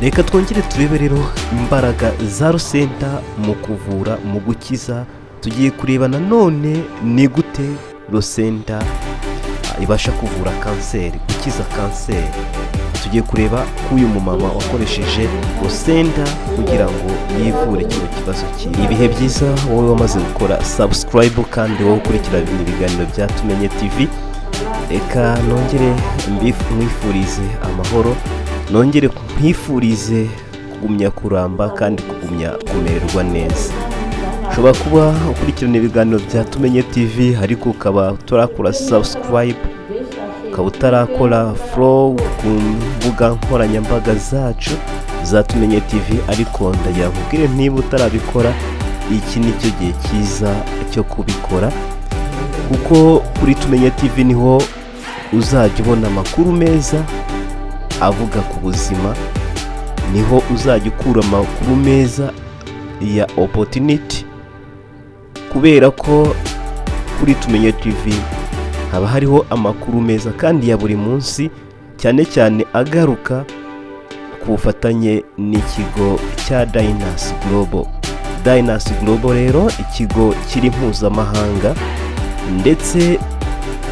reka twongere turebe rero imbaraga za Rosenta mu kuvura, mu gukiza. Tugiye kureba nanone ni gute Rosenta ibasha kuvura kanseri, gukiza kanseri. Tugiye kureba ko uyu mumama wakoresheje Rosenta kugira ngo yivure kino kibazo cyiwe. Ibihe byiza wowe wamaze gukora subscribe kandi wowe ukurikira ibiganiro bya Tumenye TV. Reka nongere mwifurize amahoro, nongere mwifurize kugumya kuramba kandi kugumya kumererwa neza. Ushobora kuba ukurikirana ibiganiro bya Tumenye TV ariko ukaba utarakora subscribe, ukaba utarakora follow ku mbuga nkoranyambaga zacu za Tumenye TV, ariko ndagira nkubwire niba utarabikora iki ni cyo gihe cyiza cyo kubikora, kuko kuri Tumenye TV niho uzajya ubona amakuru meza avuga ku buzima, niho uzajya ukura amakuru meza ya opportunity, kubera ko kuri Tumenye TV haba hariho amakuru meza kandi ya buri munsi, cyane cyane agaruka ku bufatanye n'ikigo cya Dynas Global. Dynas Global rero ikigo kiri mpuzamahanga, ndetse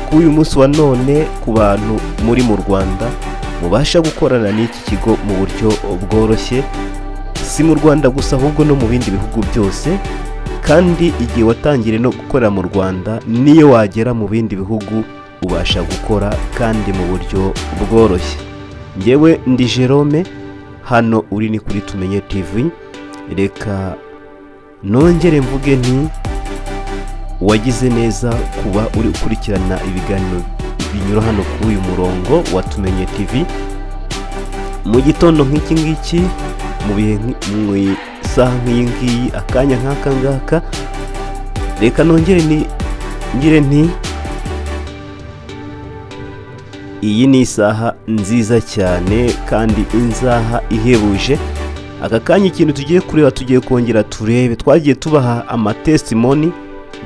kuri uyu munsi wa none ku bantu muri mu Rwanda mubasha gukorana n'iki kigo mu buryo bworoshye, si mu Rwanda gusa ahubwo no mu bindi bihugu byose. Kandi igihe watangire no gukorera mu Rwanda, niyo wagera mu bindi bihugu ubasha gukora kandi mu buryo bworoshye. Ngewe ndi Jerome, hano uri ni kuri Tumenye TV. Reka nongere mvuge nti wagize neza kuba uri ukurikirana ibiganiro binyura hano kuri uyu murongo wa Tumenye TV mu gitondo nk'iki ngiki, mu bihe isaha nk'iyi ngiyi, akanya nk'aka ngaka. Reka nongere ngire nti iyi ni isaha nziza cyane kandi inzaha ihebuje. Aka kanya ikintu tugiye kureba, tugiye kongera turebe, twagiye tubaha amatestimoni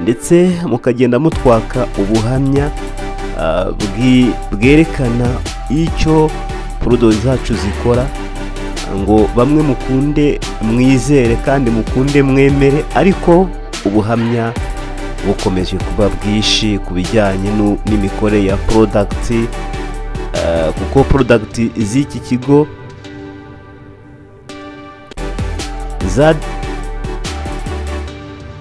ndetse mukagenda mutwaka ubuhamya bwerekana icyo product zacu zikora, ngo bamwe mukunde mwizere kandi mukunde mwemere, ariko ubuhamya bukomeje kuba bwishi ku bijyanye n'imikorere ya product, kuko product z'iki kigo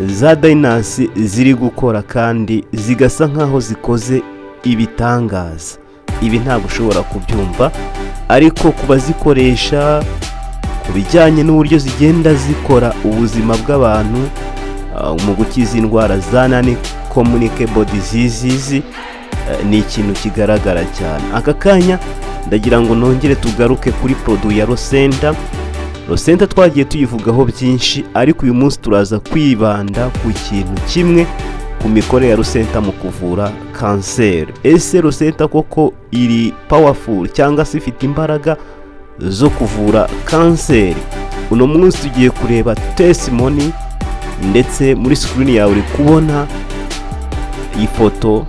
za Dynas ziri gukora kandi zigasa nkaho zikoze ibitangaza. Ibi ntabwo ushobora kubyumva, ariko kuba zikoresha ku bijyanye n'uburyo zigenda zikora ubuzima bw'abantu mu gukiza indwara za non-communicable diseases, ni ikintu kigaragara cyane. Aka kanya ndagira ngo nongere tugaruke kuri product ya Rosenta. Rosenta twagiye tuyivugaho byinshi, ariko uyu munsi turaza kwibanda ku kintu kimwe, ku mikorere ya Rosenta mu kuvura kanseri. Ese Rosenta koko iri powerful cyangwa se ifite imbaraga zo kuvura kanseri? Uno munsi tugiye kureba testimony, ndetse muri screen yawe uri kubona ifoto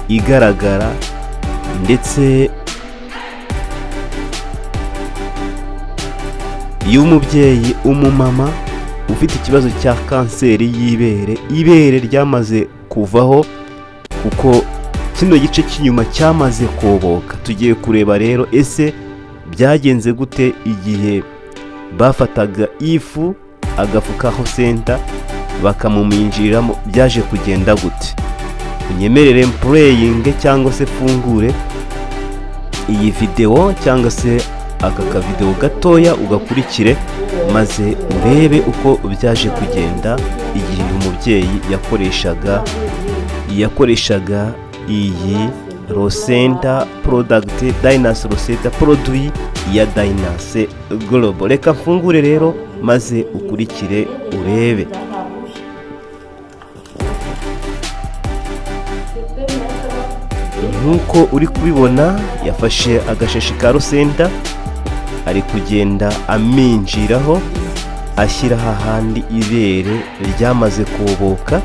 igaragara, ndetse y'umubyeyi, umumama ufite ikibazo cya kanseri y'ibere. Ibere ryamaze kuvaho kuko kino gice cy'inyuma cyamaze koboka. Tugiye kureba rero ese byagenze gute igihe bafataga ifu agafu ka Rosenta bakamuminjiriramo, byaje kugenda gute? Unyemerere mpureyinge cyangwa se fungure iyi video cyangwa se aka kavideo gatoya ugakurikire, maze urebe uko byaje kugenda igihe umubyeyi yakoreshaga iyi Rosenta product, Dynas Rosenta produit ya Dynas Global. Reka mfungure rero maze ukurikire urebe. Nkuko uri kubibona, yafashe agashashi ka Rosenta, ari kugenda aminjiraho ashyira hahandi ibere ryamaze kuboka.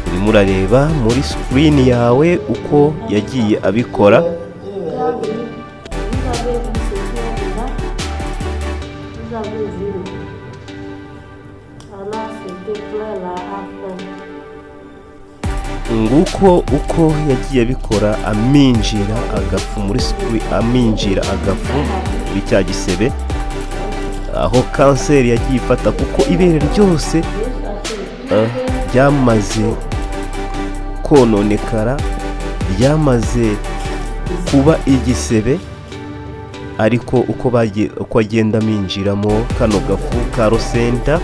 Urimo urareba muri screen yawe uko yagiye abikora. avez vu ce qui est dedans? Vous avez vu. Alors, c'était plein là après. nguko uko yagiye abikora aminjira agafu muri sipuri, aminjira agafu muri cya gisebe, aho kanseri yagiye ifata kuko ibere ryose ryamaze kononekara, ryamaze kuba igisebe. Ariko uko agenda aminjiramo kano gafu ka rosenta,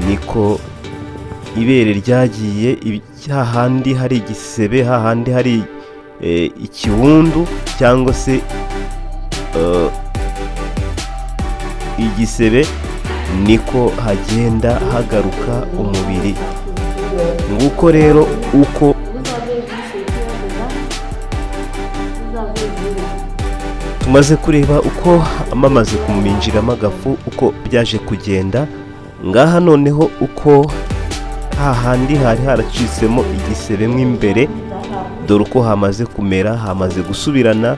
niko ibere ryagiye hahandi hari igisebe, hahandi hari ikiwundu cyangwa se igisebe, niko hagenda hagaruka umubiri. Nguko rero uko tumaze kureba uko amamaze kuminjiramo agafu uko byaje kugenda. Ngaha noneho uko hahandi hari haracitsemo igisebe mo imbere, dore uko hamaze kumera, hamaze gusubirana,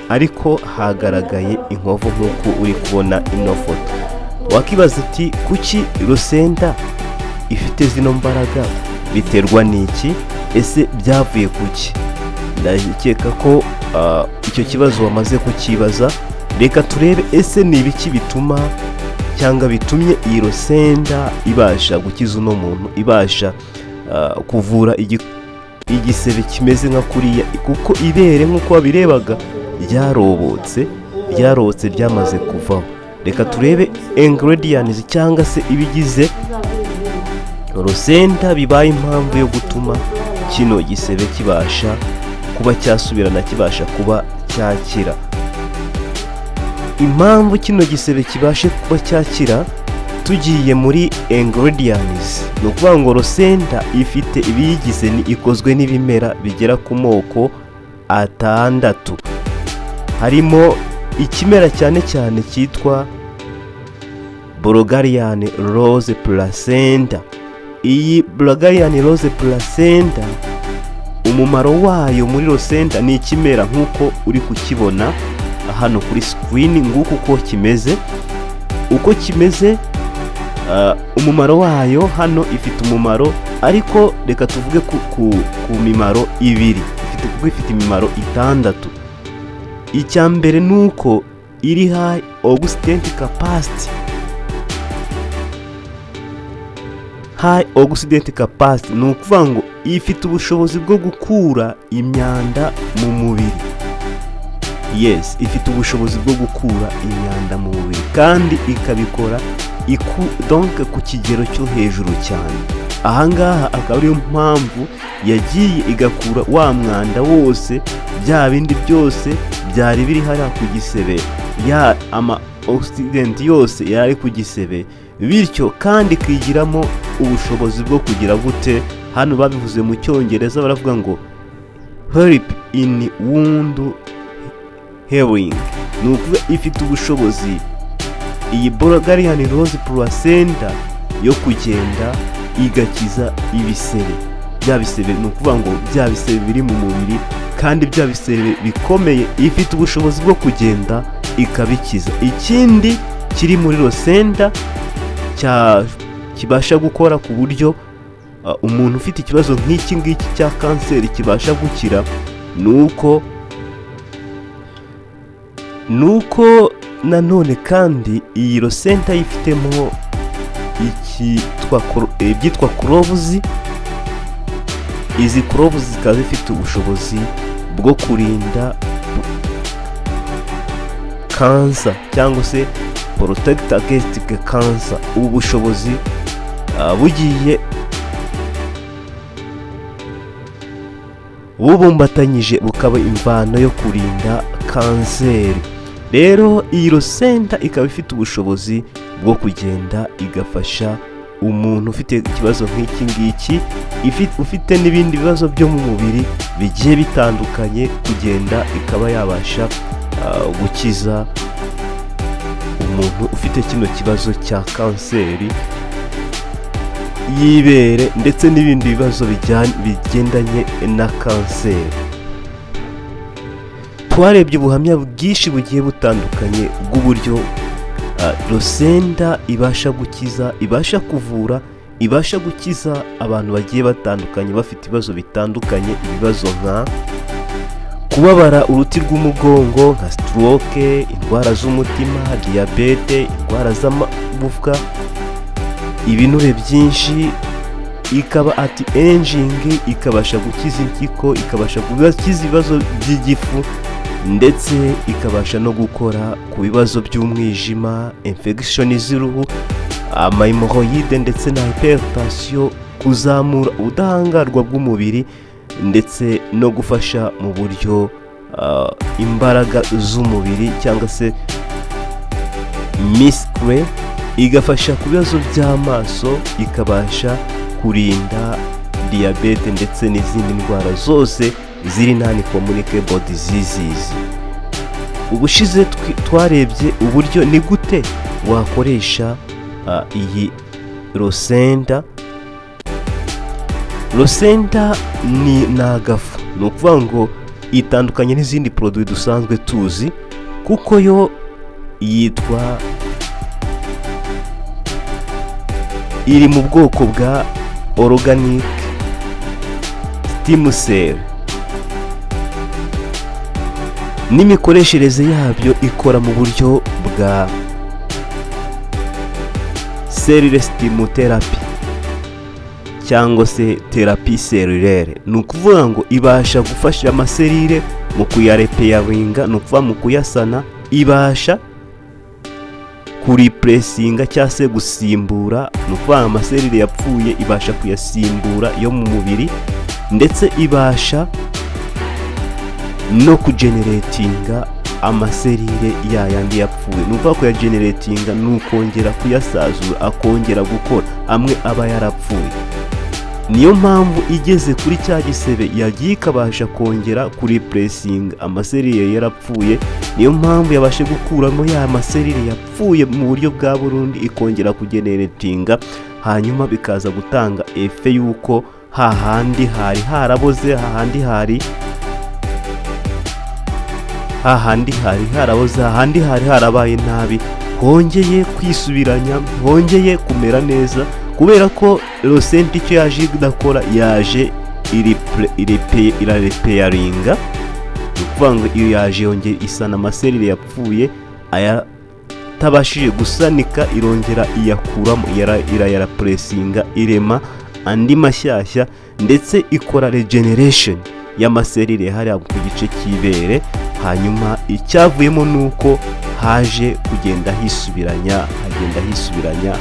ariko hagaragaye inkovu nk'uko uri kubona ino foto. Wakibaza uti kuki rosenta ifite zino mbaraga, biterwa n'iki? Ese byavuye kuki? Ndakeka ko icyo kibazo wamaze kukibaza. Reka turebe ese ni ibiki bituma cyangwa bitumye iyi rosenta ibasha gukiza uno muntu, ibasha kuvura igisebe kimeze nka kuriya, kuko ibere nk'uko wabirebaga ryarobotse, ryamaze kuvaho. Reka turebe ingredients cyangwa se ibigize rosenta bibaye impamvu yo gutuma kino gisebe kibasha kuba cyasubirana, kibasha kuba cyakira. Impamvu kino gisebe kibashe kuba cyakira, tugiye muri ingredients, ni ukuvuga ngo rosenta ifite ibiyigize, ikozwe n'ibimera bigera ku moko 6. Harimo ikimera cyane cyane cyitwa Bulgarian rose placenta. Iyi Bulgarian rose placenta, umumaro wayo muri rosenta ni ikimera nk'uko uri kukibona hano kuri screen. Nguko uko kimeze, umumaro wayo hano ifite umumaro, ariko reka tuvuge ku mimaro ibiri, ifite imimaro 6. Icya mbere nuko iri high oxidant capacity. High oxidant capacity ni ukuvuga ngo ifite ubushobozi bwo gukura imyanda mu mubiri. Yes, ifite ubushobozi bwo gukura imyanda mu mubiri, kandi ikabikora donc ku kigero cyo hejuru cyane. Ahangaha akaba ariyo mpamvu yagiye igakura wa mwanda wose, bya bindi byose byari biri hariya ku gisebe, ya ama oxidant yose yari ku gisebe, bityo kandi ikigiramo ubushobozi bwo kugira gute, hano babivuze mu cyongereza baravuga ngo help in wound healing. Ni ukuvuga ifite ubushobozi, iyi Bulgarian rose placenta, yo kugenda igakiza ibisebe. Bya bisebe ni ukuvuga ngo bya bisebe biri mu mubiri, kandi bya bisebe bikomeye, ifite ubushobozi bwo kugenda ikabikiza. Ikindi kiri muri rosenta kibasha gukora ku buryo umuntu ufite ikibazo nk'iki ngiki cya kanseri kibasha gukira, nuko nanone kandi iyi rosenta yifitemo ibyitwa cloves. Izi cloves zikaba zifite ubushobozi bwo kurinda cancer cyangwa se protect against cancer. Ubu bushobozi bugiye bubumbatanyije bukaba imvano yo kurinda kanseri. Rero iyi rosenta ikaba ifite ubushobozi bwo kugenda igafasha umuntu ufite ikibazo nk'iki ngiki, ufite n'ibindi bibazo byo mu mubiri bigiye bitandukanye, kugenda ikaba yabasha gukiza umuntu ufite kino kibazo cya kanseri y'ibere ndetse n'ibindi bibazo bigendanye na kanseri. twarebye ubuhamya bwinshi bugiye butandukanye bw'uburyo rosenda ibasha gukiza, ibasha kuvura, ibasha gukiza abantu bagiye batandukanye bafite ibibazo bitandukanye, ibibazo nka kubabara uruti rw'umugongo, nka stroke, indwara z'umutima, diyabete, indwara z'amagufwa, ibinure byinshi, ikaba ati enjingi, ikabasha gukiza impyiko, ikabasha gukiza ibibazo by'igifu, ndetse ikabasha no gukora ku bibazo by'umwijima, infection z'uruhu, amahemoroyide ndetse na hypertension, kuzamura ubudahangarwa bw'umubiri, ndetse no gufasha mu buryo imbaraga z'umubiri cyangwa se miskwe, igafasha ku bibazo by'amaso, ikabasha kurinda diyabete ndetse n'izindi ndwara zose ziri non communicable diseases. Ubushize twarebye uburyo ni gute wakoresha iyi rosenda. Rosenda ni agafu, ni ukuvuga ngo itandukanye n'izindi produit dusanzwe tuzi, kuko yo yitwa, iri mu bwoko bwa organic stem cell, n'imikoreshereze yabyo ikora mu buryo bwa cell stem therapy cyangwa se therapy cellulaire. Ni ukuvuga ngo ibasha gufasha amaserire mu kuyarepeyaringa, ni ukuvuga mu kuyasana, ibasha kuripresinga cyangwa se gusimbura, ni ukuvuga amaserire yapfuye ibasha kuyasimbura yo mu mubiri, ndetse ibasha no kugeneratinga amaserire yayandi yapfuye. Ni ukuvuga kuyageneratinga ni ukongera kuyasazura, akongera gukora amwe aba yarapfuye. Niyo mpamvu igeze kuri cya gisebe yagiye ikabasha kongera kuripresinga amaserire yarapfuye. Niyo mpamvu yabashe gukuramo ya maserire yapfuye mu buryo bwa burundu, ikongera kugeneratinga, hanyuma bikaza gutanga efe y'uko hahandi hari haraboze, hahandi hari haraboze, hahandi hari harabaye nabi, hongeye kwisubiranya, hongeye kumera neza, kubera ko rosenda icyo yaje idakora, yaje irarepeyaringa. Ni ukuvuga ngo iyo yaje yongera isana amaserire yapfuye, ayatabashije gusanika irongera iyakuramo, irayarapresinga, irema andi mashyashya, ndetse ikora regeneration y'amaserire hariya ku gice cy'ibere. Hanyuma icyavuyemo nuko haje kugenda hisubiranya,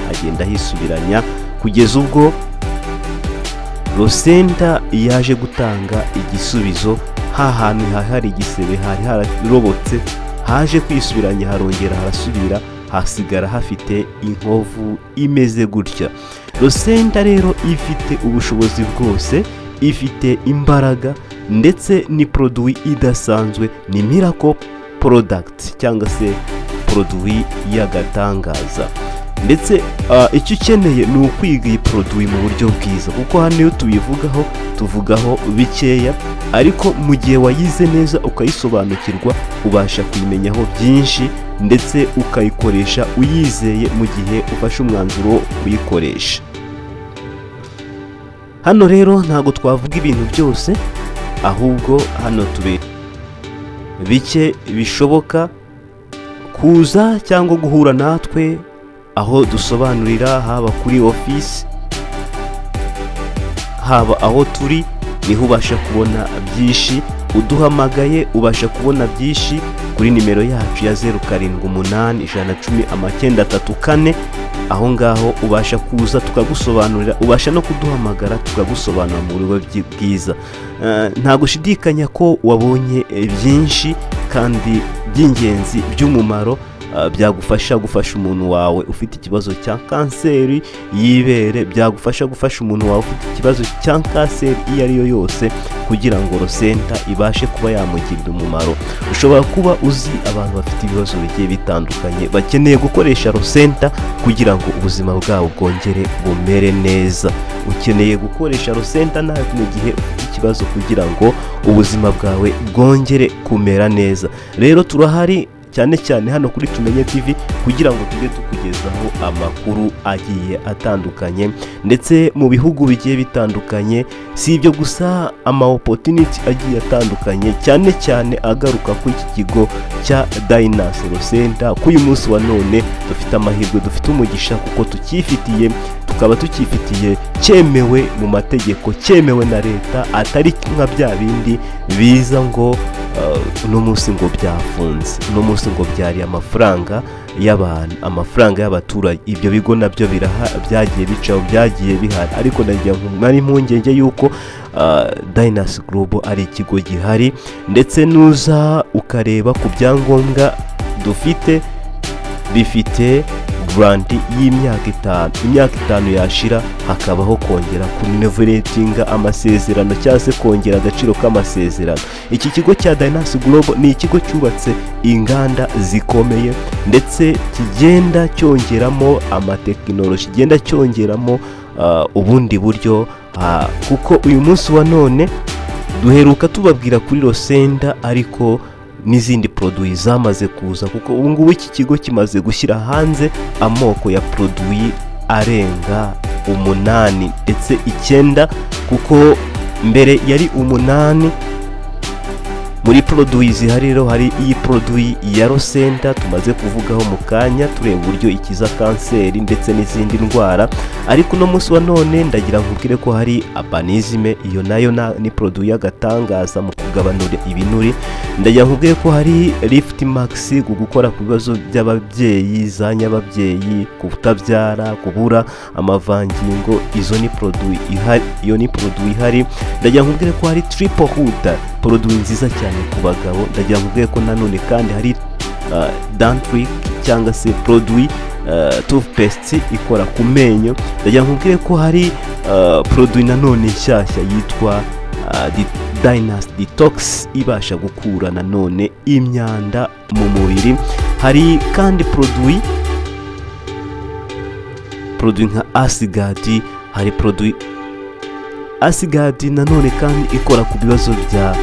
hagenda hisubiranya kugeza ubwo rosenda yaje gutanga igisubizo. Hahantu hari igisebe hari hararobotse, haje kwisubiranya, harongera harasubira, hasigara hafite inkovu imeze gutya. Rosenda rero ifite ubushobozi bwose, ifite imbaraga, ndetse ni produit idasanzwe, ni miracle product cyangwa se produit y'agatangaza. Ndetse icyo ukeneye ni ukwiga iyi produit mu buryo bwiza, kuko hano iyo tuvugaho bikeya, ariko mu gihe wayize neza ukayisobanukirwa, ubasha kuyimenyaho byinshi, ndetse ukayikoresha uyizeye mu gihe ufashe umwanzuro wo kuyikoresha. Hano rero ntabwo twavuga ibintu byose, ahubwo hano tube bike bishoboka kuza cyangwa guhura natwe aho dusobanurira, haba kuri office, haba aho turi, niho ubasha kubona byinshi. Uduhamagaye ubasha kubona byinshi kuri nimero yacu ya 0781101934. aho ngaho ubasha kuza tukagusobanurira, ubasha no kuduhamagara tukagusobanura mu buryo bwiza. Nta gushidikanya ko wabonye byinshi kandi by'ingenzi by'umumaro byagufasha gufasha umuntu wawe ufite ikibazo cya kanseri y'ibere, byagufasha gufasha umuntu wawe ufite ikibazo cya kanseri iyo ari yo yose, kugira ngo rosenda ibashe kuba yamugirira umumaro. Ushobora kuba uzi abantu bafite ibibazo bigiye bitandukanye bakeneye gukoresha rosenda kugira ngo ubuzima bwabo bwongere bumere neza. Ukeneye gukoresha rosenda nawe mu gihe ufite kibazo kugira ngo ubuzima bwawe bwongere kumera neza. Rero turahari cyane cyane hano kuri Tumenye TV kugira ngo tujye tukugezaho amakuru agiye atandukanye ndetse mu bihugu bigiye bitandukanye. Si ibyo gusa, ama opportunity agiye atandukanye cyane cyane agaruka ku iki kigo cya Dynasol Center. Ku uyu munsi wa none dufite amahirwe, dufite umugisha kuko tukaba tukifitiye cyemewe mu mategeko, cyemewe na leta, atari nka bya bindi biza ngo uno munsi ngo byafunze, uno munsi ngo byari amafaranga y'abantu, amafaranga y'abaturage. Ibyo bigo nabyo byagiye bicaho, byagiye bihari, ariko nagira ngo impungenge yuko Dynasol Global ari ikigo gihari, ndetse nuza ukareba ku byangombwa dufite, bifite garanti y'imyaka 5. Imyaka 5 yashira hakabaho kongera kuneveratinga amasezerano cyangwa se kongera agaciro k'amasezerano. Iki kigo cya Dynasol Global ni ikigo cyubatse inganda zikomeye ndetse kigenda cyongeramo amatekinoloji, kigenda cyongeramo ubundi buryo, kuko uyu munsi wa none duheruka tubabwira kuri Rosenda, ariko n'izindi produit zamaze kuza, kuko ubu ngubu iki kigo kimaze gushyira hanze amoko ya produit arenga 8 ndetse 9, kuko mbere yari 8. Muri produit zihari rero hari iyi produit ya Rosenda tumaze kuvugaho mu kanya, tureba uburyo ikiza kanseri ndetse n'izindi ndwara. Ariko no munsi wa none ndagira nkubwire ko hari Abanisme, iyo nayo ni produit y'agatangaza mu kugabanura ibinuri. Ndagira nkubwire ko hari Lift Max gukora ku bibazo by'ababyeyi, za nyababyeyi, kutabyara, kubura amavangingo. Izo ni produit ihari, iyo ni produit ihari. Ndagira nkubwire ko hari Triple Hood, produit nziza cyane ku bagabo. Ndagira nkubwire ko nanone kandi hari Dentric cyangwa se produit toothpaste ikora ku menyo. Ndagira nkubwire ko hari produit nanone nshyashya yitwa Dynasol Detox, ibasha gukura nanone imyanda mu mubiri. Hari kandi produit nka Asigard, hari produit Asigard nanone kandi ikora ku bibazo bya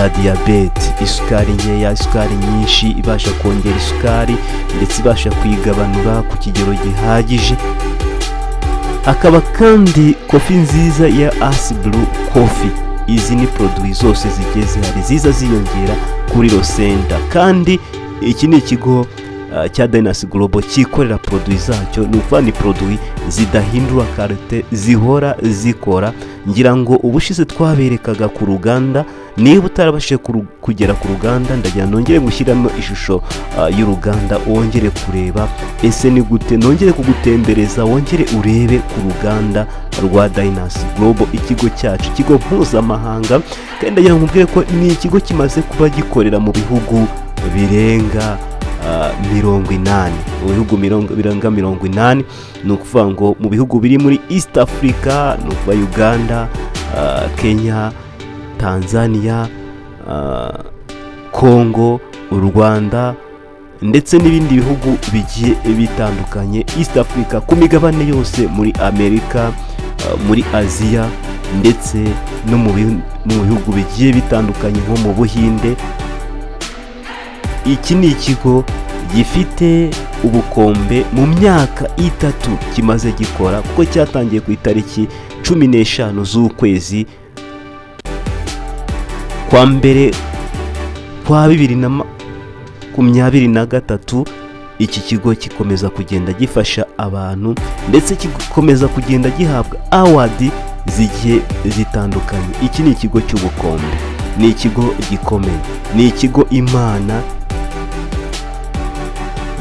diabete, isukari nkeya, isukari nyinshi, ibasha kongera isukari ndetse ibasha kuyigabanura ku kigero gihagije. Hakaba kandi kofi nziza ya As Blue Coffee. Izi ni produit zose zigiye zihari ziza ziyongera kuri Rosenda, kandi iki ni ikigo cya Dynasol Global cyikorera produit zacyo, ni ukuvuga ni produit zidahindura karite, zihora zikora. Ngira ngo ubushize twaberekaga ku ruganda, niba utarabashije kugera ku ruganda ndagira nongere gushyiramo ishusho y'uruganda, wongere kureba ese ni gute, nongere kugutembereza, wongere urebe ku ruganda rwa Dynasol Global, ikigo cyacu, ikigo mpuzamahanga. Kandi ndagira nkubwire ko ni ikigo kimaze kuba gikorera mu bihugu birenga 80, mu bihugu birenga 80. ni ukuvuga ngo mu bihugu biri muri East Africa, ni ukuvuga Uganda, Kenya, Tanzania, Congo, u Rwanda ndetse n'ibindi bihugu bigiye bitandukanye East Africa, ku migabane yose, muri Amerika, muri Aziya ndetse no mu bihugu bigiye bitandukanye nko mu Buhinde. Iki ni ikigo gifite ubukombe mu myaka 3 kimaze gikora, kuko cyatangiye ku itariki 15 z'ukwezi kwa mbere kwa 2023. Iki kigo gikomeza kugenda gifasha abantu ndetse gikomeza kugenda gihabwa award zigiye zitandukanye. Iki ni ikigo cy'ubukombe, ni ikigo gikomeye, ni ikigo Imana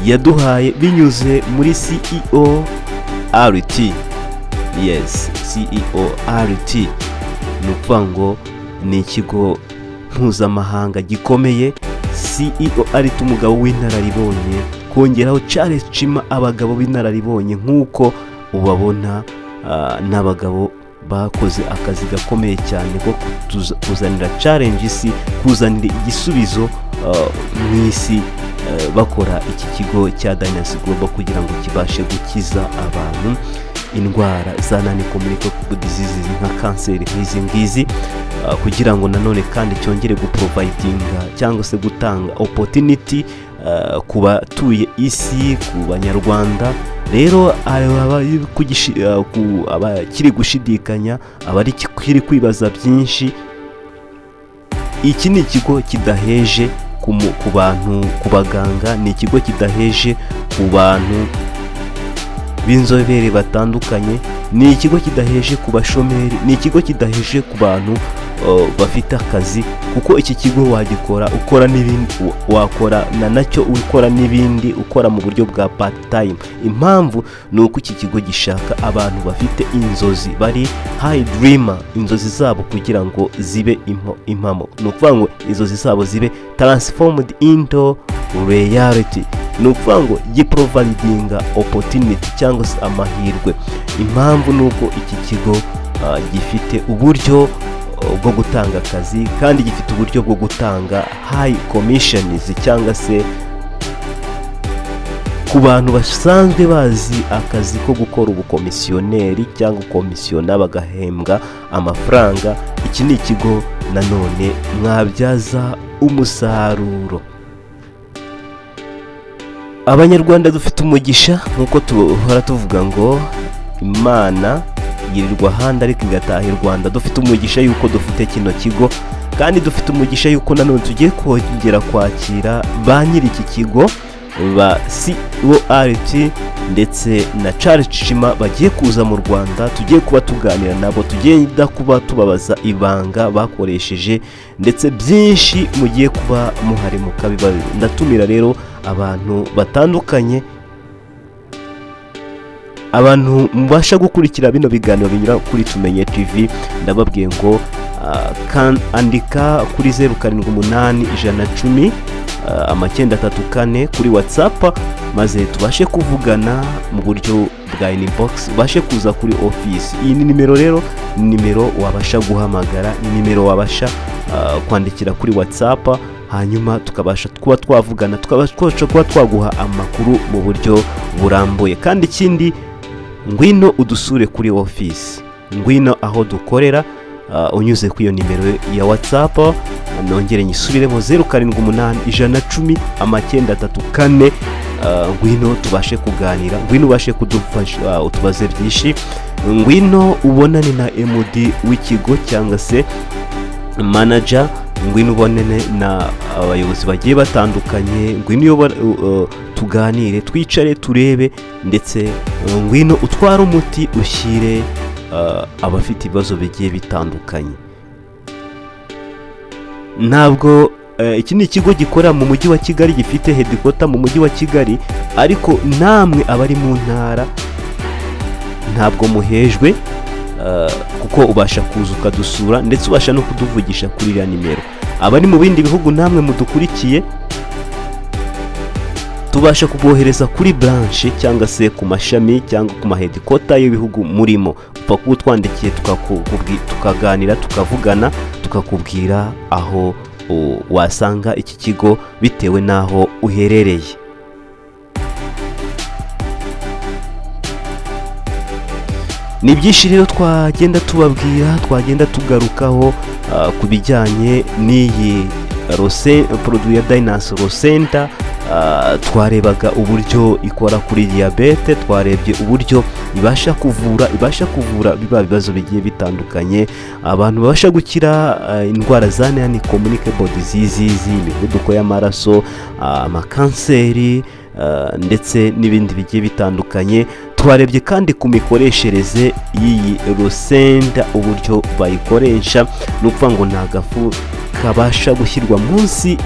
yaduhaye binyuze muri CEO RT. Yes, CEO RT ni ukuvuga ngo ni ikigo mpuzamahanga gikomeye. CEO RT umugabo w'inararibonye, kongeraho Charles Chima, abagabo b'inararibonye nk'uko ubabona, n'abagabo bakoze akazi gakomeye cyane ko kuzanira challenge isi, kuzanira igisubizo mu isi, bakora iki kigo cya Dynasol Global kugira ngo kibashe gukiza abantu. indwara za non-communicable diseases nka kanseri nk'izi ngizi, kugira ngo nanone kandi cyongere guprovidinga cyangwa se gutanga opportunity ku batuye isi, ku banyarwanda. Rero abakiri gushidikanya, abari kiri kwibaza byinshi, iki ni ikigo kidaheje ku bantu, ku baganga, ni ikigo kidaheje ku bantu b'inzobere batandukanye, ni ikigo kidaheje ku bashomeri, ni ikigo kidaheje ku bantu bafite akazi, kuko iki kigo wagikora ukora n'ibindi, wakora nacyo ukora n'ibindi, ukora mu buryo bwa part time. Impamvu ni uko iki kigo gishaka abantu bafite inzozi, bari high dreamer, inzozi zabo kugira ngo zibe impamo, ni ukuvuga ngo inzozi zabo zibe transformed into reality, ni ukuvuga ngo giprovidinga opportunity cyangwa se amahirwe. Impamvu ni uko iki kigo gifite uburyo bwo gutanga akazi, kandi gifite uburyo bwo gutanga high commissions cyangwa se ku bantu basanzwe bazi akazi ko gukora ubukomisiyoneri cyangwa komisiyona bagahembwa amafaranga. Iki ni ikigo nanone mwabyaza umusaruro. Abanyarwanda dufite umugisha, nk'uko tuhora tuvuga ngo Imana yirirwa ahandi ariko igataha i Rwanda. Dufite umugisha yuko dufite kino kigo, kandi dufite umugisha yuko nanone tugiye kongera kwakira ba nyiri iki kigo, ba CORT ndetse na Charles Chima bagiye kuza mu Rwanda. Tugiye kuba tuganira nabo, tugiye kuba tubabaza ibanga bakoresheje ndetse byinshi mugiye kuba muhari mukabibaza. Ndatumira rero abantu batandukanye, abantu mubasha gukurikira bino biganiro binyura kuri Tumenye TV. Ndababwiye ngo andika kuri 078110 kuri WhatsApp, maze tubashe kuvugana mu buryo bwa inbox, ubashe kuza kuri office. Iyi ni nimero rero, ni nimero wabasha guhamagara, ni nimero wabasha kwandikira kuri WhatsApp, hanyuma tukabasha kuba twavugana, tukabasha kuba twaguha amakuru mu buryo burambuye. Kandi ikindi, ngwino udusure kuri office, ngwino aho dukorera, unyuze ku iyo nimero ya WhatsApp. Nongere nyisubiremo 078110 ngwino tubashe kuganira, ngwino ubashe kudufasha utubaze byinshi, ngwino ubonane na MD w'ikigo cyangwa se manager, ngwino ubonane na abayobozi bagiye batandukanye, ngwino tuganire, twicare turebe, ndetse ngwino utware umuti ushyire abafite ibibazo bigiye bitandukanye. Ntabwo iki ni ikigo gikorera mu mujyi wa Kigali, gifite headquarter mu mujyi wa Kigali, ariko namwe abari mu ntara ntabwo muhejwe, kuko ubasha kuza ukadusura ndetse ubasha no kuduvugisha kuri iriya nimero. Abari mu bindi bihugu namwe mudukurikiye, tubasha kubohereza kuri branche cyangwa se ku mashami cyangwa ku headquarter y'ibihugu murimo. Upfa kuba utwandikiye tukaganira, tukavugana, tukakubwira aho wasanga iki kigo bitewe n'aho uherereye. Ni byinshi rero twagenda tubabwira, twagenda tugarukaho ku bijyanye n'iyi produit ya Dynas Rosenta. Twarebaga uburyo ikora kuri diabete, twarebye uburyo ibasha kuvura biba bibazo bigiye bitandukanye, abantu babasha gukira indwara za non-communicable diseases, imivuduko y'amaraso, amakanseri ndetse n'ibindi bigiye bitandukanye. Twarebye kandi ku mikoreshereze y'iyi Rosenta, uburyo bayikoresha, ni ukuvuga ngo nta gafu kabasha gushyirwa munsi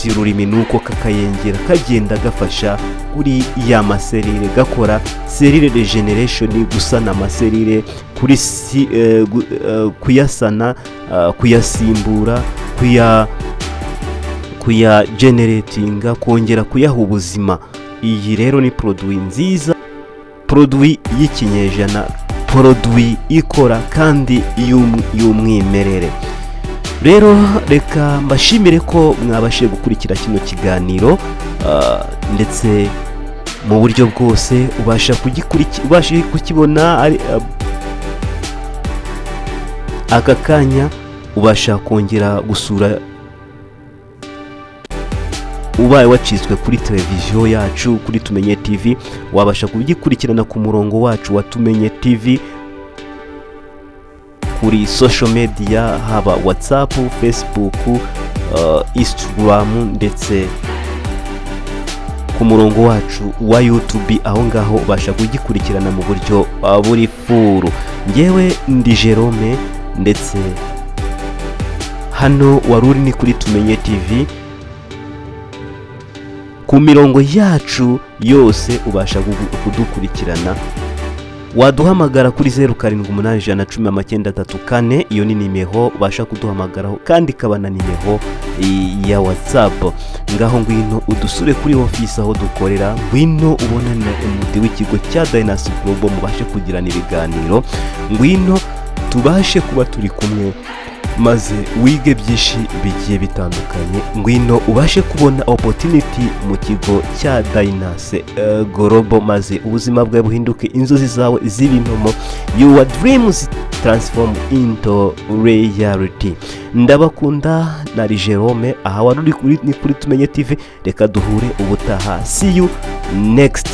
y'ururimi, nuko kakayengera kagenda gafasha kuri ya maserire, gakora serire regeneration, gusana amaserire, kuyasana, kuyasimbura, kuya generatinga, kongera kuyaha ubuzima. Iyi rero ni produit nziza, produit y'ikinyejana, produit ikora kandi y'umwimerere. Rero reka mbashimire ko mwabashije gukurikira kino kiganiro, ndetse mu buryo bwose, ubasha kukibona ari aka kanya. Ubasha kongera gusura, ubaye wacitswe kuri televiziyo yacu kuri Tumenye TV, wabasha kugikurikirana ku murongo wacu wa Tumenye TV kuri social media, haba WhatsApp, Facebook, Instagram, ndetse ku murongo wacu wa YouTube. Aho ngaho ubasha kugikurikirana mu buryo buri furu. Ngewe ndi Jerome, ndetse hano waruri ni kuri Tumenye TV. Ku mirongo yacu yose ubasha kudukurikirana. Waduhamagara kuri 0781109334, iyo ni nimero ubasha kuduhamagaraho, kandi kabana nimero ya WhatsApp. Ngaho ngwino udusure kuri office aho dukorera, ngwino ubonana na MD w'ikigo cya Dynasty Global, mubashe kugirana ibiganiro, ngwino tubashe kuba turi kumwe, maze wige byinshi bigiye bitandukanye. Ngwino ubashe kubona opportunity mu kigo cya Dynasty Global, maze ubuzima bwawe buhinduke, inzozi zawe z'ibintomo, your dreams transform into reality. Ndabakunda, nari Jerome, aha wari uri kuri Tumenye TV. Reka duhure ubutaha, see you next